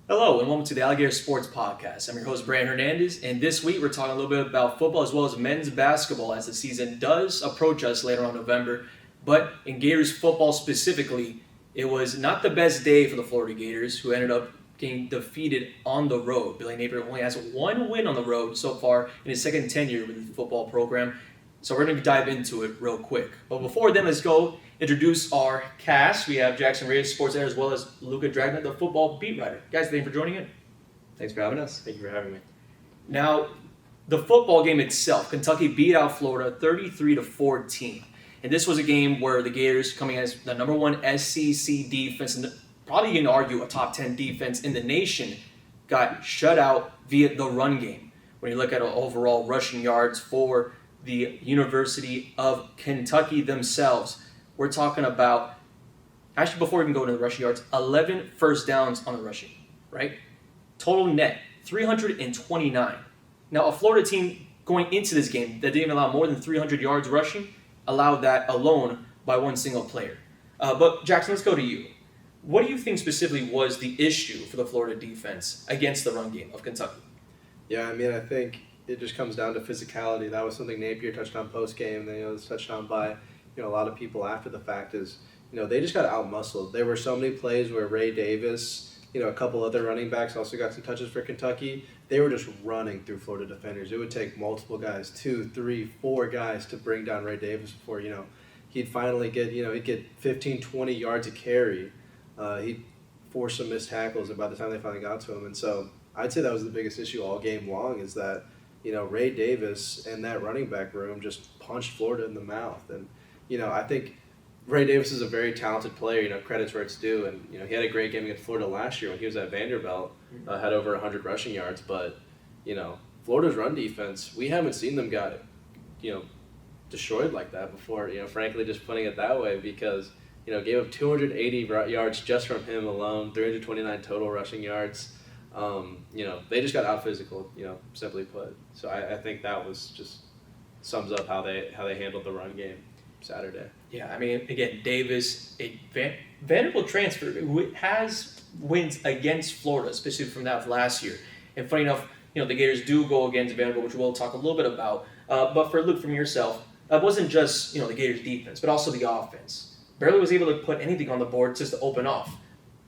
Hello and welcome to the alligatorSports podcast. I'm your host Brandon Hernandez, and this week we're talking a little bit about football as well as men's basketball as the season does approach us later on November. But in Gators football specifically, it was not the best day for the Florida Gators, who ended up getting defeated on the road. Billy Napier only has one win on the road so far in his second tenure with the football program. So we're going to dive into it real quick. But before then, let's go introduce our cast. We have Jackson Reyes, sports editor, as well as Luke Adragna, the football beat writer. Guys, thank you for joining in. Thanks for having us. Thank you for having me. Now, the football game itself, Kentucky beat out Florida 33-14. And this was a game where the Gators, coming as the number one SEC defense, and probably you can argue a top 10 defense in the nation, got shut out via the run game. When you look at overall rushing yards for the University of Kentucky themselves, we're talking about, actually before we even go into the rushing yards, 11 first downs on the rushing, right? Total net, 329. Now, a Florida team going into this game that didn't allow more than 300 yards rushing allowed that alone by one single player. But Jackson, let's go to you. What do you think specifically was the issue for the Florida defense against the run game of Kentucky? Yeah, I think it just comes down to physicality. That was something Napier touched on post-game, and it was touched on by a lot of people after the fact is, they just got out-muscled. There were so many plays where Ray Davis, a couple other running backs also got some touches for Kentucky. They were just running through Florida defenders. It would take multiple guys, 2, 3, 4 guys to bring down Ray Davis before, he'd finally get, he'd get 15, 20 yards a carry. He'd force some missed tackles, and by the time they finally got to him. And so I'd say that was the biggest issue all game long is that, Ray Davis and that running back room just punched Florida in the mouth. And, I think Ray Davis is a very talented player, credits where it's due. And, he had a great game against Florida last year when he was at Vanderbilt, had over 100 rushing yards. But, Florida's run defense, we haven't seen them got, destroyed like that before, frankly, just putting it that way because, gave up 280 yards just from him alone, 329 total rushing yards. They just got out physical, simply put. So I think that was just sums up how they handled the run game Saturday. Yeah, again, Davis, a Vanderbilt transfer, who has wins against Florida, especially from that of last year. And funny enough, the Gators do go against Vanderbilt, which we'll talk a little bit about. But for Luke, from yourself, it wasn't just the Gators defense, but also the offense. Barely was able to put anything on the board just to open off.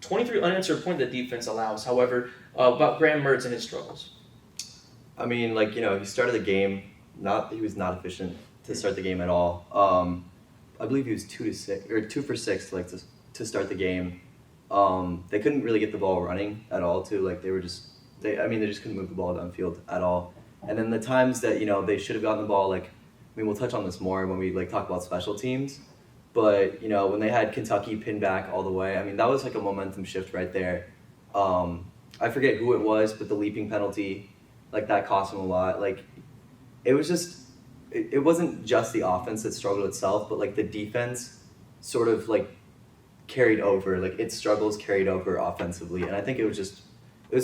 23 unanswered points the defense allows. However, about Graham Mertz and his struggles. He started the game. He was not efficient to start the game at all. I believe he was 2 for 6 to start the game. They couldn't really get the ball running at all. They just couldn't move the ball downfield at all. And then the times that they should have gotten the ball, we'll touch on this more when we talk about special teams. But when they had Kentucky pinned back all the way, that was a momentum shift right there. I forget who it was, but the leaping penalty, that cost them a lot. It was just, it wasn't just the offense that struggled itself, but the defense sort of carried over. Its struggles carried over offensively, and I think it was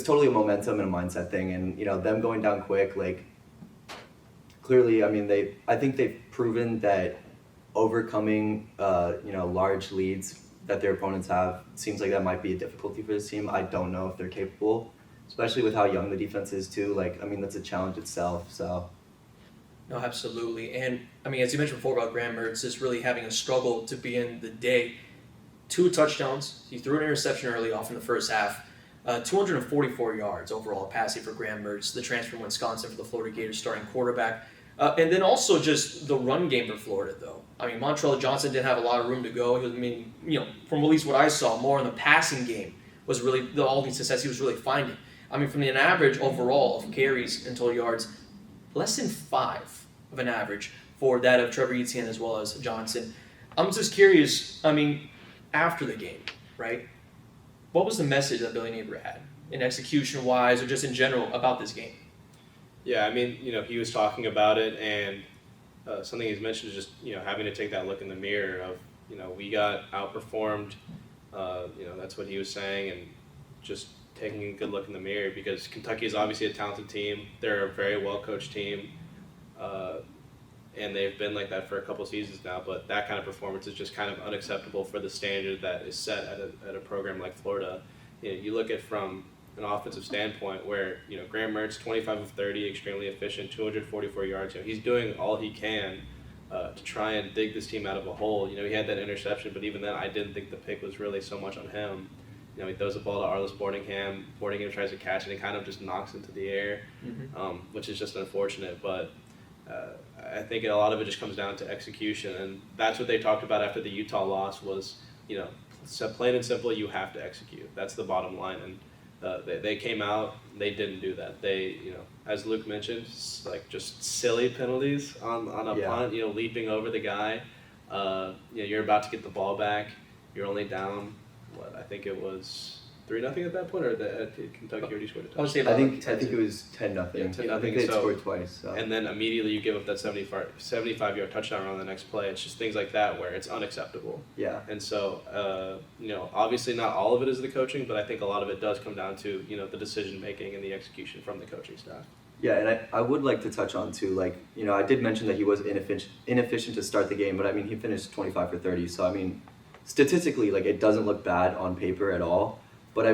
totally a momentum and a mindset thing. And them going down quick, clearly, I think they've proven that overcoming large leads that their opponents have seems like that might be a difficulty for this team. I don't know if they're capable, especially with how young the defense is too. That's a challenge itself. So. No, absolutely. And as you mentioned before about Graham Mertz, just really having a struggle to begin the day. 2 touchdowns. He threw an interception early off in the first half. 244 yards overall passing for Graham Mertz, the transfer from Wisconsin for the Florida Gators starting quarterback. And then also just the run game for Florida, though. Montrell Johnson didn't have a lot of room to go. He was, from at least what I saw, more in the passing game was really all the success he was really finding. From an average overall of carries and total yards, less than 5 of an average for that of Trevor Etienne as well as Johnson. I'm just curious, after the game, right? What was the message that Billy Napier had, in execution-wise or just in general, about this game? Yeah, he was talking about it, and something he's mentioned is just, having to take that look in the mirror of, we got outperformed, that's what he was saying, and just taking a good look in the mirror because Kentucky is obviously a talented team. They're a very well-coached team, and they've been like that for a couple seasons now, but that kind of performance is just kind of unacceptable for the standard that is set at a program like Florida. You look at from an offensive standpoint where, Graham Mertz, 25 of 30, extremely efficient, 244 yards. He's doing all he can to try and dig this team out of a hole. He had that interception, but even then I didn't think the pick was really so much on him. He throws the ball to Arliss Boardingham. Boardingham tries to catch it and kind of just knocks into the air, which is just unfortunate. But I think a lot of it just comes down to execution, and that's what they talked about after the Utah loss was, plain and simple, you have to execute. That's the bottom line, and they came out, they didn't do that. They, as Luke mentioned, just silly penalties on a punt, leaping over the guy. You're about to get the ball back, you're only down. I think it was 3-0 at that point, or Kentucky already scored a touchdown. I think it was 10-0. Yeah, 10-0. I think they scored twice. So. And then immediately you give up that 75-yard touchdown on the next play. It's just things like that where it's unacceptable. Yeah. And so, obviously not all of it is the coaching, but I think a lot of it does come down to, the decision making and the execution from the coaching staff. Yeah, and I would like to touch on too, I did mention that he was inefficient to start the game, but he finished 25 for 30. So statistically, it doesn't look bad on paper at all. But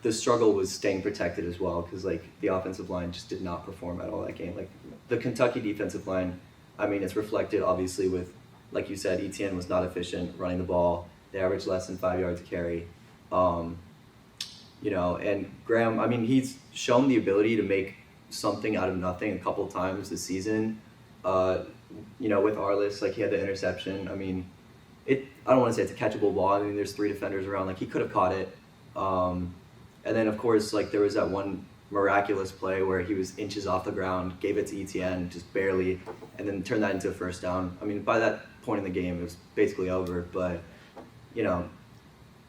the struggle was staying protected as well because the offensive line just did not perform at all that game. The Kentucky defensive line, it's reflected obviously with, like you said, Etienne was not efficient running the ball. They averaged less than 5 yards a carry. And Graham, he's shown the ability to make something out of nothing a couple times this season. With Arliss, he had the interception. I don't want to say it's a catchable ball. There's 3 defenders around. He could have caught it. And then, of course, there was that one miraculous play where he was inches off the ground, gave it to Etienne, just barely, and then turned that into a first down. By that point in the game, it was basically over. But,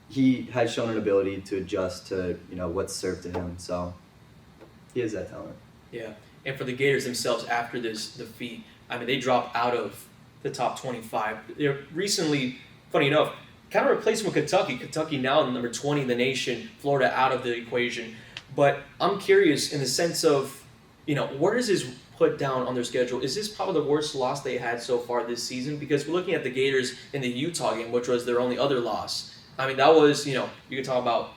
he has shown an ability to adjust to, what's served to him. So he has that talent. Yeah. And for the Gators themselves, after this defeat, they dropped out of the top 25. They're recently, funny enough, kind of replacing with Kentucky. Kentucky now number 20 in the nation, Florida out of the equation. But I'm curious in the sense of, where does this put down on their schedule? Is this probably the worst loss they had so far this season? Because we're looking at the Gators in the Utah game, which was their only other loss. That was, you can talk about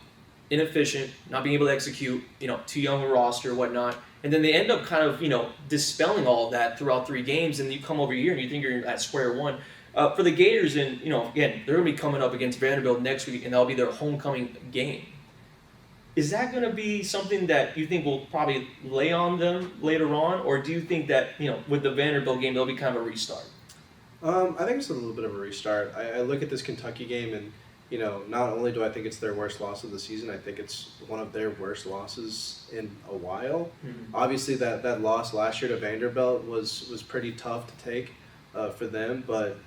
inefficient, not being able to execute, too young a roster, whatnot. And then they end up kind of, dispelling all of that throughout 3 games, and you come over here and you think you're at square one. For the Gators, and again, they're going to be coming up against Vanderbilt next week, and that'll be their homecoming game. Is that going to be something that you think will probably lay on them later on, or do you think that with the Vanderbilt game, there'll be kind of a restart? I think it's a little bit of a restart. I look at this Kentucky game, and not only do I think it's their worst loss of the season, I think it's one of their worst losses in a while. Mm-hmm. Obviously, that loss last year to Vanderbilt was pretty tough to take for them, but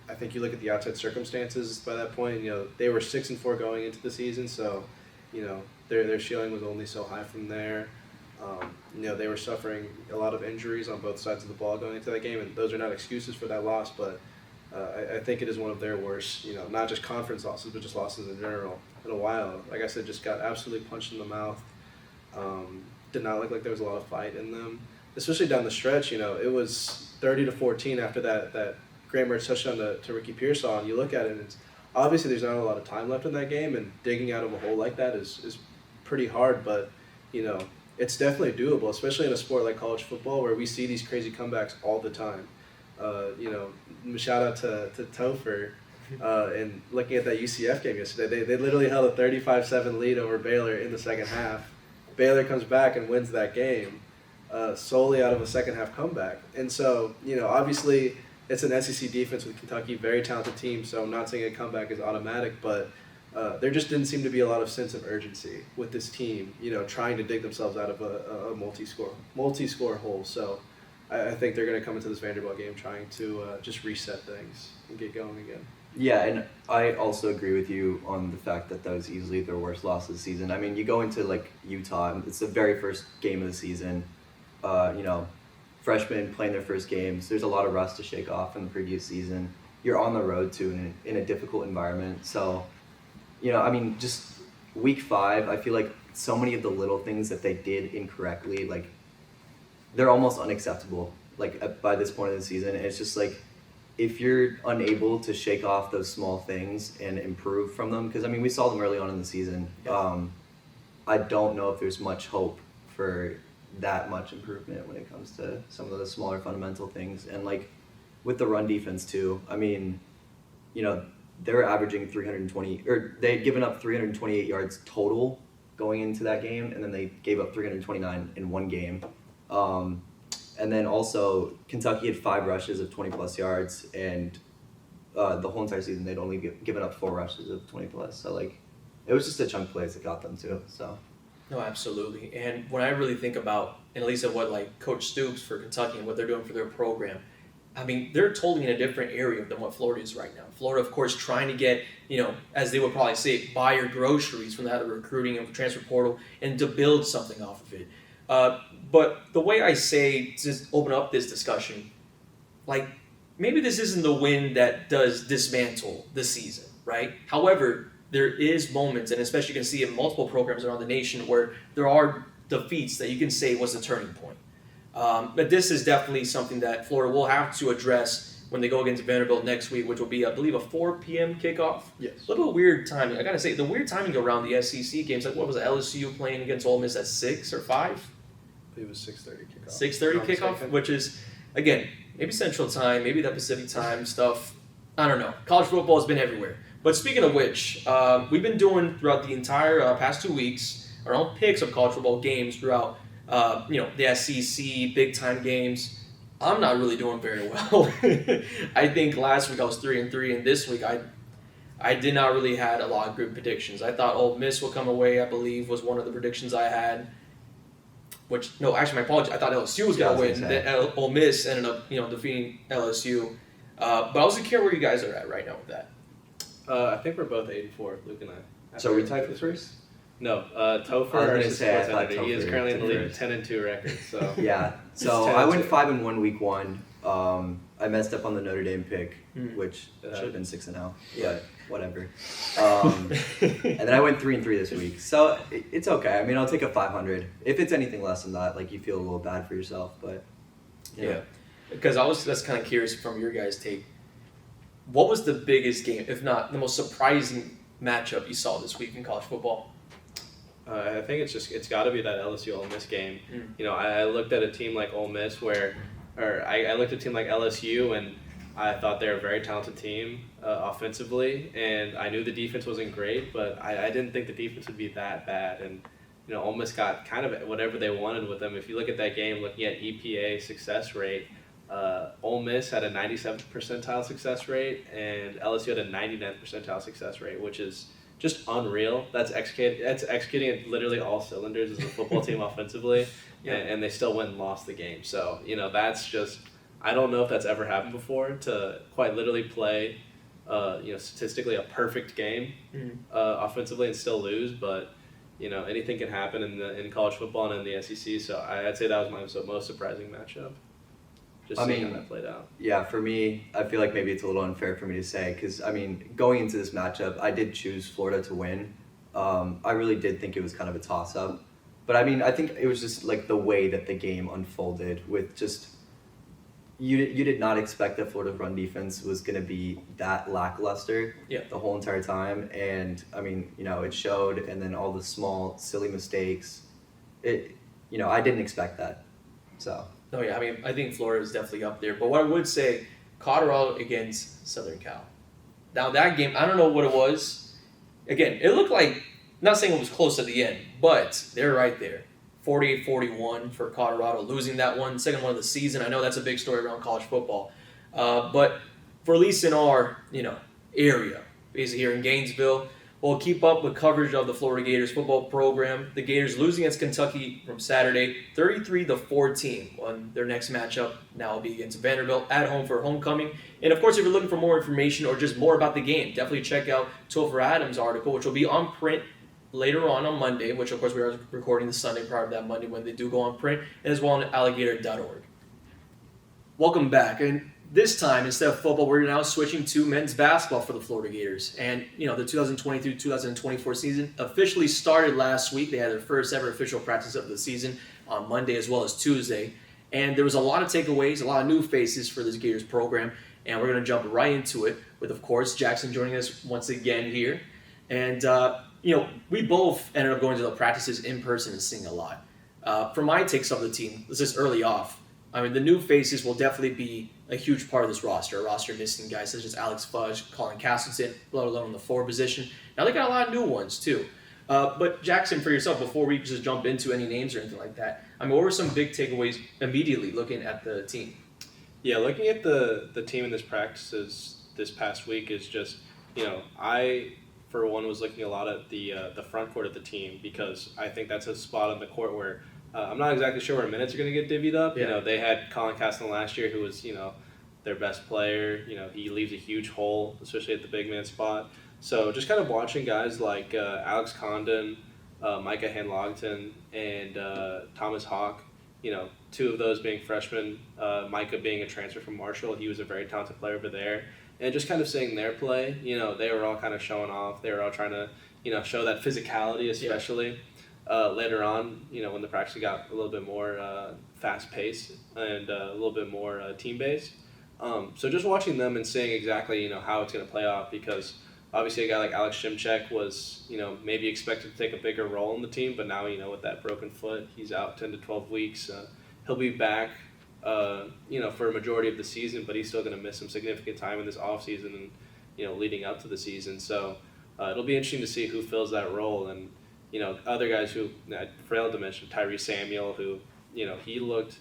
I think you look at the outside circumstances by that point, they were 6-4 going into the season, so, their ceiling was only so high from there. They were suffering a lot of injuries on both sides of the ball going into that game, and those are not excuses for that loss, but I think it is one of their worst, not just conference losses, but just losses in general in a while. Like I said, just got absolutely punched in the mouth. Did not look like there was a lot of fight in them, especially down the stretch. It was 30-14 after that Graham Mertz touchdown to Ricky Pearsall, and you look at it, and it's obviously there's not a lot of time left in that game, and digging out of a hole like that is pretty hard, but it's definitely doable, especially in a sport like college football where we see these crazy comebacks all the time. Shout out to Topher, and looking at that UCF game yesterday, they literally held a 35-7 lead over Baylor in the second half. Baylor comes back and wins that game solely out of a second half comeback, and so obviously it's an SEC defense with Kentucky, very talented team, so I'm not saying a comeback is automatic, but there just didn't seem to be a lot of sense of urgency with this team, trying to dig themselves out of a multi-score hole. So I think they're going to come into this Vanderbilt game trying to just reset things and get going again. Yeah, and I also agree with you on the fact that was easily their worst loss of the season. You go into Utah, it's the very first game of the season. Freshmen playing their first games. There's a lot of rust to shake off from the previous season. You're on the road too in a difficult environment. So, just week 5, I feel like so many of the little things that they did incorrectly, they're almost unacceptable. By this point in the season, and it's just if you're unable to shake off those small things and improve from them, because we saw them early on in the season. Yeah. I don't know if there's much hope for that much improvement when it comes to some of the smaller fundamental things. And like with the run defense too, I mean, you know, they were averaging 320, or they had given up 328 yards total going into that game, and then they gave up 329 in one game. And then also Kentucky had 5 rushes of 20 plus yards, and the whole entire season they'd only given up 4 rushes of 20 plus. So like, it was just a chunk plays that got them too. So. No, absolutely. And when I really think about, and at least of what like Coach Stoops for Kentucky and what they're doing for their program, I mean, they're totally in a different area than what Florida is right now. Florida, of course, trying to get, you know, as they would probably say, buy your groceries from that recruiting and transfer portal and to build something off of it. But the way I say, to just open up this discussion, like, maybe this isn't the win that does dismantle the season, right? However, there is moments, and especially you can see in multiple programs around the nation, where there are defeats that you can say was the turning point. But this is definitely something that Florida will have to address when they go against Vanderbilt next week, which will be, I believe, a 4 p.m. kickoff. Yes. A little weird timing. I got to say, the weird timing around the SEC games, like what was it, LSU playing against Ole Miss at 6 or 5? It was 6:30 kickoff. 6:30 kickoff, which is, again, maybe Central Time, maybe that Pacific Time stuff. I don't know. College football has been everywhere. But speaking of which, we've been doing throughout the entire past 2 weeks our own picks of college football games throughout, the SEC, big-time games. I'm not really doing very well. I think last week I was 3-3, and this week I did not really had a lot of good predictions. I thought Ole Miss would come away, I believe, was one of the predictions I had. My apologies. I thought LSU was going to win. Then Ole Miss ended up, defeating LSU. But I was curious where you guys are at right now with that. I think we're both 8-4, Luke and I. So are we tied for first? No, Topher, our sports editor, he is currently in the league with 10-2 record. So yeah. So I went 5-1 week 1. I messed up on the Notre Dame pick, which should have been 6-0, but whatever. And then I went 3-3 this week, so it's okay. I mean, I'll take a 500. If it's anything less than that, like you feel a little bad for yourself, but yeah. Because I was just kind of curious from your guys' take. What was the biggest game, if not the most surprising matchup you saw this week in college football? I think it's got to be that LSU Ole Miss game. I looked at a team like Ole Miss I looked at a team like LSU, and I thought they were a very talented team offensively, and I knew the defense wasn't great, but I didn't think the defense would be that bad. And Ole Miss got kind of whatever they wanted with them. If you look at that game, looking at EPA success rate, Ole Miss had a 97th percentile success rate, and LSU had a 99th percentile success rate, which is just unreal. That's executing at literally all cylinders as a football team offensively, and they still went and lost the game. So, that's just, I don't know if that's ever happened before, to quite literally play, statistically a perfect game offensively and still lose, but, anything can happen in college football and in the SEC, so I'd say that was my most surprising matchup. Just seeing how that played out. Yeah, for me, I feel like maybe it's a little unfair for me to say because, going into this matchup, I did choose Florida to win. I really did think it was kind of a toss-up. But, I think it was just, like, the way that the game unfolded with just you did not expect that Florida's run defense was going to be that lackluster the whole entire time. And, it showed, and then all the small, silly mistakes. I didn't expect that, so... Oh, yeah. I think Florida is definitely up there. But what I would say, Colorado against Southern Cal. Now, that game, I don't know what it was. Again, it looked like, not saying it was close at the end, but they're right there. 48-41 for Colorado, losing that one, second one of the season. I know that's a big story around college football. But for at least in our, area, basically here in Gainesville, we'll keep up with coverage of the Florida Gators football program. The Gators losing against Kentucky from Saturday, 33-14 on their next matchup. Now will be against Vanderbilt at home for homecoming. And of course, if you're looking for more information or just more about the game, definitely check out Topher Adams' article, which will be on print later on Monday, which of course we are recording the Sunday prior to that Monday when they do go on print, and as well on alligator.org. Welcome back. And this time, instead of football, we're now switching to men's basketball for the Florida Gators. And, the 2023-2024 season officially started last week. They had their first ever official practice of the season on Monday as well as Tuesday. And there was a lot of takeaways, a lot of new faces for this Gators program. And we're going to jump right into it with, of course, Jackson joining us once again here. And, we both ended up going to the practices in person and seeing a lot. For my takes of the team, this is early off. I mean, the new faces will definitely be a huge part of this roster. A roster missing guys such as Alex Fudge, Colin Castleton, let alone in the forward position. Now they got a lot of new ones too. But Jackson, for yourself, before we just jump into any names or anything like that, I mean, what were some big takeaways immediately looking at the team? Yeah, looking at the team in this practices this past week is just, I for one was looking a lot at the front court of the team, because I think that's a spot on the court where I'm not exactly sure where minutes are going to get divvied up. Yeah. They had Colin Castleton last year, who was their best player. He leaves a huge hole, especially at the big man spot. So just kind of watching guys like Alex Condon, Micah Hanlogton, and Thomas Hawk. Two of those being freshmen. Micah being a transfer from Marshall. He was a very talented player over there. And just kind of seeing their play, they were all kind of showing off. They were all trying to, show that physicality, especially later on, when the practice got a little bit more fast-paced and a little bit more team-based. So just watching them and seeing exactly, how it's going to play off, because obviously a guy like Alex Shimchek was, maybe expected to take a bigger role in the team, but now, with that broken foot, he's out 10 to 12 weeks. He'll be back for a majority of the season, but he's still going to miss some significant time in this offseason and, leading up to the season. So it'll be interesting to see who fills that role. And, other guys who I failed to mention, Tyree Samuel, who, he looked,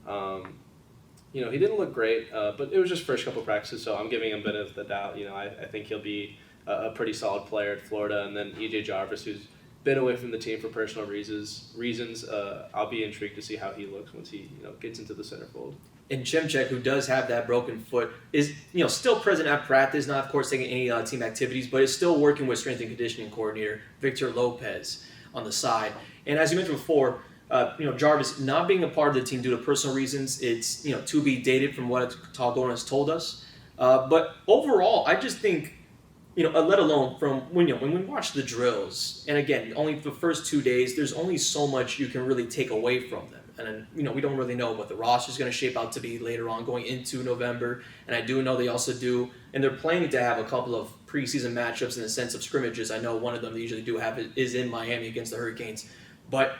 he didn't look great, but it was just first couple practices, so I'm giving him a bit of the doubt. I think he'll be a pretty solid player at Florida. And then E.J. Jarvis, who's been away from the team for personal reasons. I'll be intrigued to see how he looks once he gets into the centerfold. And Shimchek, who does have that broken foot, is still present at practice, not of course taking any team activities, but is still working with strength and conditioning coordinator Victor Lopez on the side. And as you mentioned before, Jarvis not being a part of the team due to personal reasons, it's to be dated from what Talgona has told us. But overall, I just think let alone from when we watch the drills, and again, only the first 2 days, there's only so much you can really take away from them. And we don't really know what the roster is going to shape out to be later on going into November. And I do know they also do, and they're planning to have a couple of preseason matchups in the sense of scrimmages. I know one of them they usually do have is in Miami against the Hurricanes. But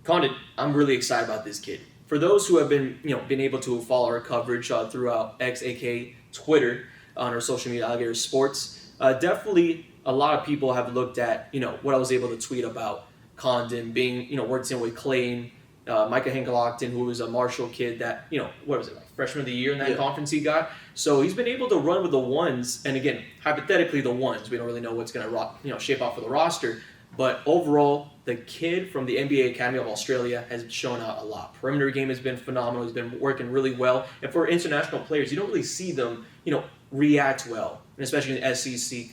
Condon, I'm really excited about this kid. For those who have been able to follow our coverage throughout X, aka Twitter, on our social media, alligatorSports, definitely a lot of people have looked at what I was able to tweet about Condon being working with Clayton, Micah Hanlogton, who was a Marshall kid that what was it, like freshman of the year in that conference he got. So he's been able to run with the ones, and again, hypothetically the ones. We don't really know what's going to shape out for the roster, but overall, the kid from the NBA Academy of Australia has shown out a lot. Perimeter game has been phenomenal. He's been working really well, and for international players, you don't really see them react well, and especially in SEC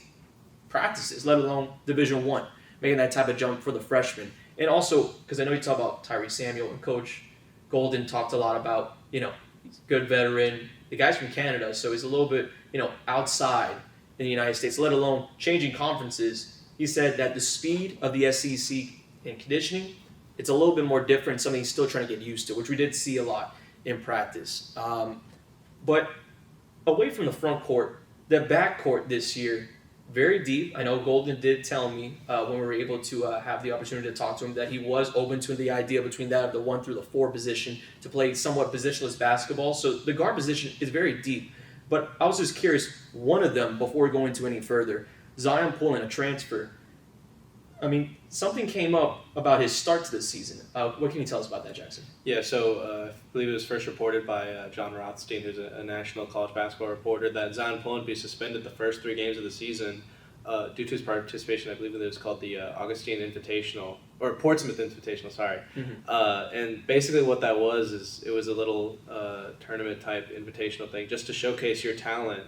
practices, let alone Division I, making that type of jump for the freshmen. And also, because I know you talk about Tyree Samuel, and Coach Golden talked a lot about, he's a good veteran. The guy's from Canada, so he's a little bit, outside in the United States, let alone changing conferences. He said that the speed of the SEC in conditioning, it's a little bit more different, something he's still trying to get used to, which we did see a lot in practice. But away from the front court, the back court this year, very deep. I know Golden did tell me when we were able to have the opportunity to talk to him that he was open to the idea between that of the 1 through the 4 position to play somewhat positionless basketball. So the guard position is very deep. But I was just curious, one of them, before we go into any further, Zion Pullen, a transfer. I mean, something came up about his start to this season. What can you tell us about that, Jackson? Yeah, so I believe it was first reported by John Rothstein, who's a national college basketball reporter, that Zion Pullen be suspended the first 3 games of the season due to his participation. I believe it was called the Augustine Invitational, or Portsmouth Invitational, sorry. Mm-hmm. And basically what that was is it was a little tournament-type invitational thing just to showcase your talent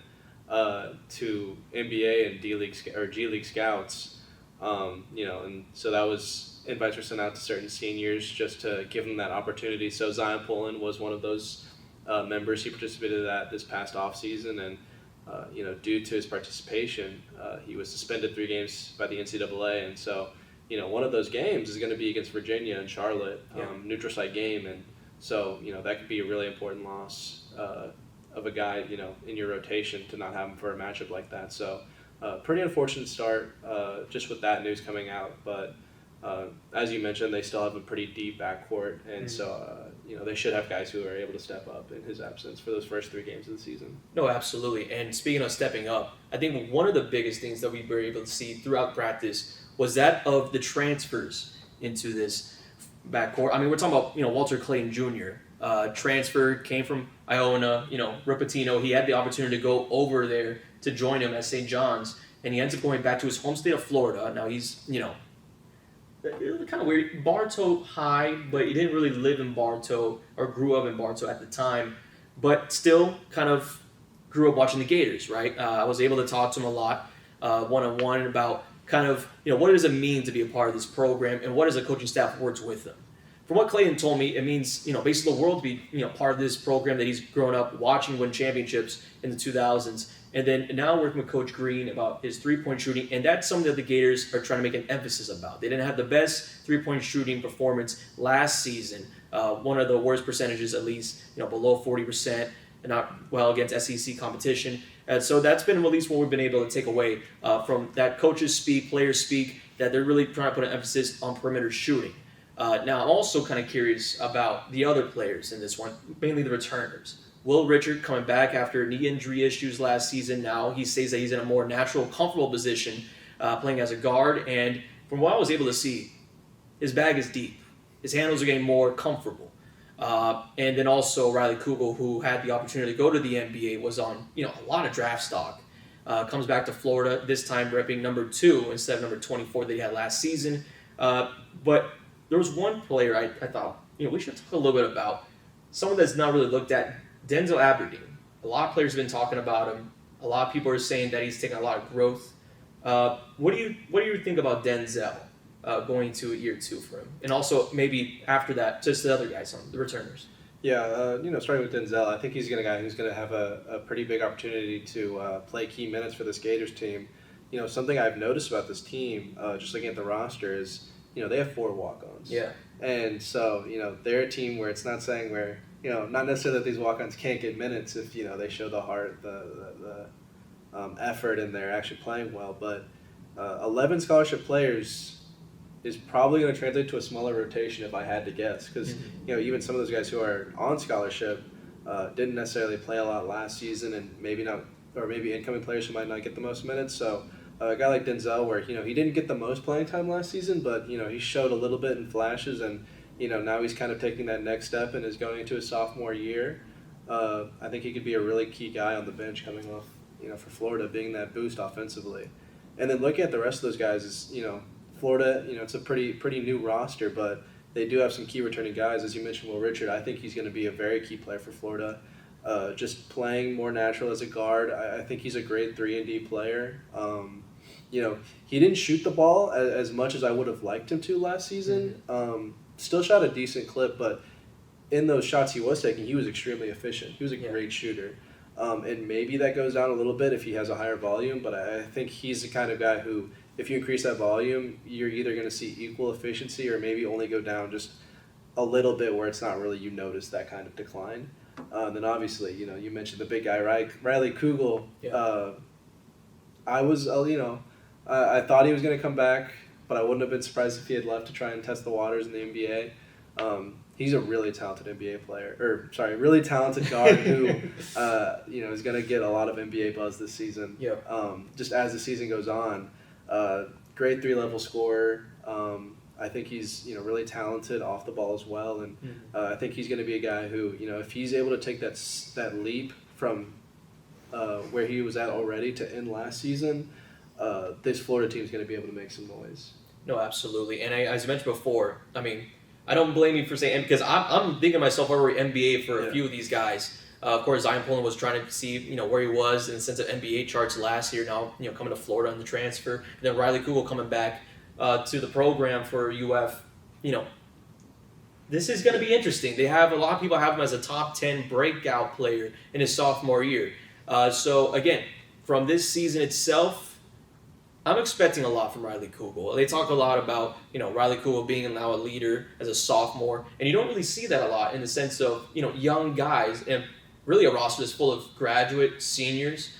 to NBA and G League scouts. And so that was invites were sent out to certain seniors just to give them that opportunity. So Zion Pullen was one of those members. He participated in that this past offseason, and due to his participation, he was suspended 3 games by the NCAA. And so, one of those games is going to be against Virginia and Charlotte, neutral site game, and so that could be a really important loss of a guy in your rotation to not have him for a matchup like that. So. Pretty unfortunate start just with that news coming out, but as you mentioned, they still have a pretty deep backcourt, and so they should have guys who are able to step up in his absence for those first 3 games of the season. No, absolutely. And speaking of stepping up, I think one of the biggest things that we were able to see throughout practice was that of the transfers into this backcourt. I mean, we're talking about Walter Clayton Jr. Transferred, came from Iona. Ripatino. He had the opportunity to go over there to join him at St. John's, and he ends up going back to his home state of Florida. Now he's it was kind of weird. Bartow High, but he didn't really live in Bartow or grew up in Bartow at the time, but still kind of grew up watching the Gators, right? I was able to talk to him a lot one-on-one about kind of, what does it mean to be a part of this program and what does the coaching staff works with them. From what Clayton told me, it means, basically the world to be, part of this program that he's grown up watching win championships in the 2000s. And then now working with Coach Green about his three-point shooting, and that's something that the Gators are trying to make an emphasis about. They didn't have the best three-point shooting performance last season, one of the worst percentages at least, below 40%, and not well against SEC competition. And so that's been at least what we've been able to take away from that. Coaches speak, players speak, that they're really trying to put an emphasis on perimeter shooting. Now I'm also kind of curious about the other players in this one, mainly the returners. Will Richard coming back after knee injury issues last season. Now he says that he's in a more natural, comfortable position playing as a guard. And from what I was able to see, his bag is deep. His handles are getting more comfortable. And then also Riley Kugel, who had the opportunity to go to the NBA, was on a lot of draft stock. Comes back to Florida, this time repping number 2 instead of number 24 that he had last season. But there was one player I thought we should talk a little bit about. Someone that's not really looked at. Denzel Aberdeen. A lot of players have been talking about him. A lot of people are saying that he's taken a lot of growth. What do you think about Denzel going to year 2 for him? And also maybe after that, just the other guys, the returners. Yeah, starting with Denzel, I think he's a guy who's going to have a pretty big opportunity to play key minutes for this Gators team. Something I've noticed about this team, just looking at the roster, is they have 4 walk-ons. Yeah. And so they're a team where it's not saying where not necessarily that these walk-ons can't get minutes if they show the heart, the effort, and they're actually playing well. But 11 scholarship players is probably going to translate to a smaller rotation if I had to guess, because even some of those guys who are on scholarship didn't necessarily play a lot last season, and maybe incoming players who might not get the most minutes. So a guy like Denzel, where he didn't get the most playing time last season, but he showed a little bit in flashes, and now he's kind of taking that next step and is going into his sophomore year. I think he could be a really key guy on the bench coming off, for Florida, being that boost offensively. And then looking at the rest of those guys is, Florida, it's a pretty new roster, but they do have some key returning guys. As you mentioned, Will Richard, I think he's going to be a very key player for Florida. Just playing more natural as a guard, I think he's a grade 3-and-D player. He didn't shoot the ball as much as I would have liked him to last season. Still shot a decent clip, but in those shots he was taking, he was extremely efficient. He was a great shooter. And maybe that goes down a little bit if he has a higher volume, but I think he's the kind of guy who, if you increase that volume, you're either going to see equal efficiency or maybe only go down just a little bit where it's not really you notice that kind of decline. Then obviously, you mentioned the big guy, Riley Kugel. Yeah. I thought he was going to come back, but I wouldn't have been surprised if he had left to try and test the waters in the NBA. He's a really talented really talented guard who, is going to get a lot of NBA buzz this season. Yep. Just as the season goes on, grade 3 level scorer. I think he's really talented off the ball as well, and I think he's going to be a guy who if he's able to take that leap from where he was at already to end last season, this Florida team is going to be able to make some noise. No, absolutely. And as you mentioned before, I mean, I don't blame you for saying, because I'm thinking myself over NBA for a few of these guys. Of course, Zion Pullen was trying to see where he was in the sense of NBA charts last year. Now coming to Florida on the transfer, and then Riley Kugel coming back to the program for UF. This is going to be interesting. They have a lot of people have him as a top 10 breakout player in his sophomore year. So again, from this season itself, I'm expecting a lot from Riley Kugel. They talk a lot about, Riley Kugel being now a leader as a sophomore, and you don't really see that a lot in the sense of, young guys, and really a roster that's full of graduate seniors.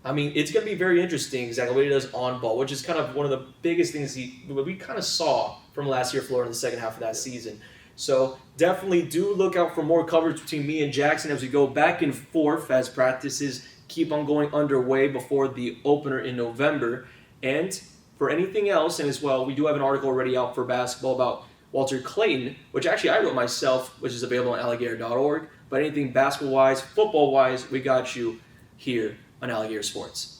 I mean, it's going to be very interesting exactly what he does on ball, which is kind of one of the biggest things we kind of saw from last year Florida in the second half of that season. So definitely do look out for more coverage between me and Jackson as we go back and forth as practices keep on going underway before the opener in November. And for anything else, and as well, we do have an article already out for basketball about Walter Clayton, which actually I wrote myself, which is available on alligator.org. But anything basketball-wise, football-wise, we got you here on Alligator Sports.